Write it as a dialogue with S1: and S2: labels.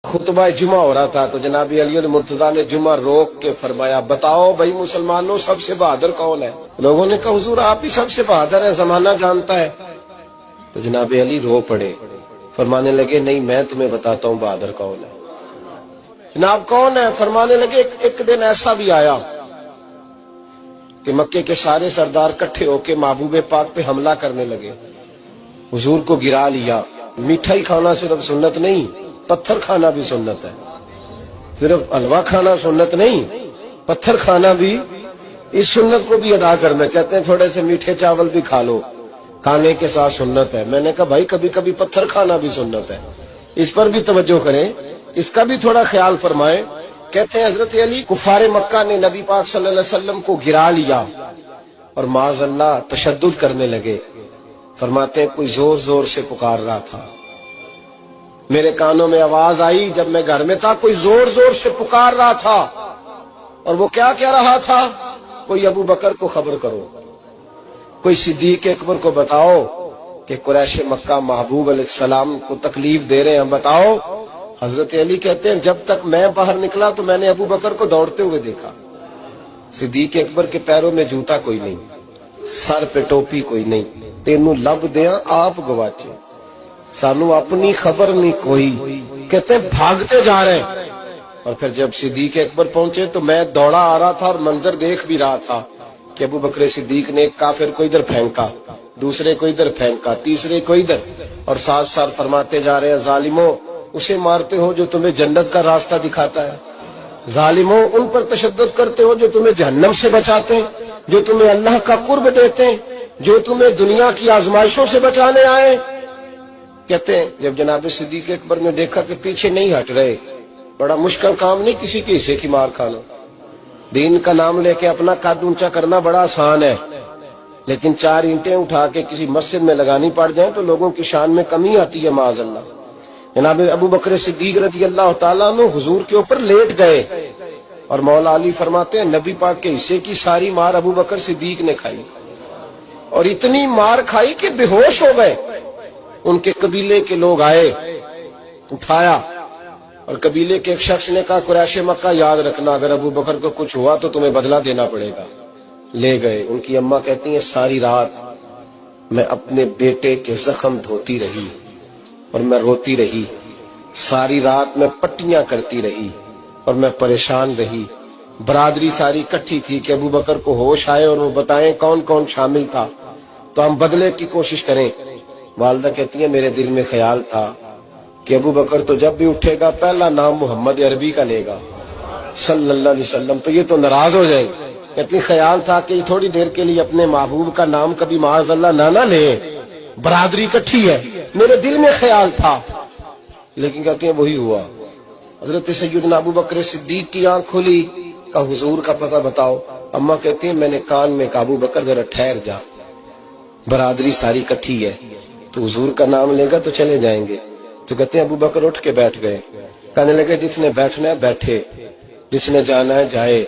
S1: خطبہ جمعہ ہو رہا تھا تو جناب علی المرتضیٰ نے جمعہ روک کے فرمایا بتاؤ بھائی مسلمانوں سب سے بہادر کون ہے؟ لوگوں نے کہا حضور آپ ہی سب سے بہادر ہے، زمانہ جانتا ہے۔ تو جناب علی رو پڑے، فرمانے لگے نہیں میں تمہیں بتاتا ہوں بہادر کون ہے۔ جناب کون ہے؟ فرمانے لگے ایک دن ایسا بھی آیا کہ مکے کے سارے سردار کٹھے ہو کے محبوب پاک پہ حملہ کرنے لگے، حضور کو گرا لیا۔ میٹھا ہی کھانا صرف سنت نہیں، پتھر کھانا بھی سنت ہے، صرف حلوہ کھانا سنت نہیں، پتھر کھانا بھی اس سنت کو بھی ادا کرنا۔ کہتے ہیں تھوڑے سے میٹھے چاول بھی کھا لو، کھانے کے ساتھ سنت ہے۔ میں نے کہا بھائی کبھی کبھی پتھر کھانا بھی سنت ہے، اس پر بھی توجہ کریں، اس کا بھی تھوڑا خیال فرمائیں۔ کہتے ہیں حضرت علی کفار مکہ نے نبی پاک صلی اللہ علیہ وسلم کو گرا لیا اور معاذ اللہ تشدد کرنے لگے۔ فرماتے ہیں کوئی زور زور سے پکار رہا تھا، میرے کانوں میں آواز آئی جب میں گھر میں تھا، کوئی زور زور سے پکار رہا تھا، اور وہ کیا کہہ رہا تھا؟ کوئی ابو بکر کو خبر کرو، کوئی صدیق اکبر کو بتاؤ کہ قریش مکہ محبوب علیہ السلام کو تکلیف دے رہے ہیں، بتاؤ۔ حضرت علی کہتے ہیں جب تک میں باہر نکلا تو میں نے ابو بکر کو دوڑتے ہوئے دیکھا، صدیق اکبر کے پیروں میں جوتا کوئی نہیں، سر پہ ٹوپی کوئی نہیں، تینوں لب دیاں آپ گواچے، سانو اپنی خبر نہیں کوئی۔ کہتے ہیں بھاگتے جا رہے ہیں، اور پھر جب صدیق اکبر پہنچے تو میں دوڑا آ رہا تھا اور منظر دیکھ بھی رہا تھا کہ ابو بکر صدیق نے ایک کافر کو ادھر پھینکا، دوسرے کو ادھر پھینکا، تیسرے کو ادھر، اور ساتھ ساتھ فرماتے جا رہے ہیں ظالموں اسے مارتے ہو جو تمہیں جنت کا راستہ دکھاتا ہے، ظالموں ان پر تشدد کرتے ہو جو تمہیں جہنم سے بچاتے ہیں، جو تمہیں اللہ کا قرب دیتے ہیں، جو تمہیں دنیا کی آزمائشوں سے بچانے آئے۔ کہتے ہیں جب جناب صدیق اکبر نے دیکھا کہ پیچھے نہیں ہٹ رہے، بڑا مشکل کام نہیں کسی کے حصے کی مار کھانا، دین کا نام لے کے اپنا قد اونچا کرنا بڑا آسان ہے، لیکن 4 اینٹیں اٹھا کے کسی مسجد میں لگانی پڑ جائیں تو لوگوں کی شان میں کمی آتی ہے معاذ اللہ۔ جناب ابو بکر صدیق رضی اللہ تعالیٰ عنہ حضور کے اوپر لیٹ گئے، اور مولا علی فرماتے ہیں نبی پاک کے حصے کی ساری مار ابو بکر صدیق نے کھائی، اور اتنی مار کھائی کہ بے ہوش ہو گئے۔ ان کے قبیلے کے لوگ آئے، اٹھایا، اور قبیلے کے ایک شخص نے کہا قریش مکہ یاد رکھنا اگر ابو بکر کو کچھ ہوا تو تمہیں بدلہ دینا پڑے گا۔ لے گئے۔ ان کی اماں کہتی ہیں ساری رات میں اپنے بیٹے کے زخم دھوتی رہی اور میں روتی رہی، ساری رات میں پٹیاں کرتی رہی اور میں پریشان رہی۔ برادری ساری کٹھی تھی کہ ابو بکر کو ہوش آئے اور وہ بتائیں کون کون شامل تھا تو ہم بدلے کی کوشش کریں۔ والدہ کہتی ہیں میرے دل میں خیال تھا کہ ابو بکر تو جب بھی اٹھے گا پہلا نام محمد عربی کا لے گا صلی اللہ علیہ وسلم، تو یہ تو ناراض ہو جائے گا۔ کہتی خیال تھا کہ تھوڑی دیر کے لیے اپنے محبوب کا نام کبھی معاذ اللہ نہ لے، برادری کٹھی ہے، میرے دل میں خیال تھا، لیکن کہتے ہیں وہی ہوا۔ حضرت سیدنا ابو بکر صدیق کی آنکھ کھلی، کہا حضور کا پتہ بتاؤ۔ اماں کہتی ہیں میں نے کان میں کہا ابو بکر ذرا ٹھہر جا، برادری ساری کٹھی ہے، تو حضور کا نام لے گا تو چلے جائیں گے۔ تو کہتے ہیں ابو بکر اٹھ کے بیٹھ گئے، کہنے لگے جس نے بیٹھنا ہے بیٹھے، جس نے جانا ہے جائے۔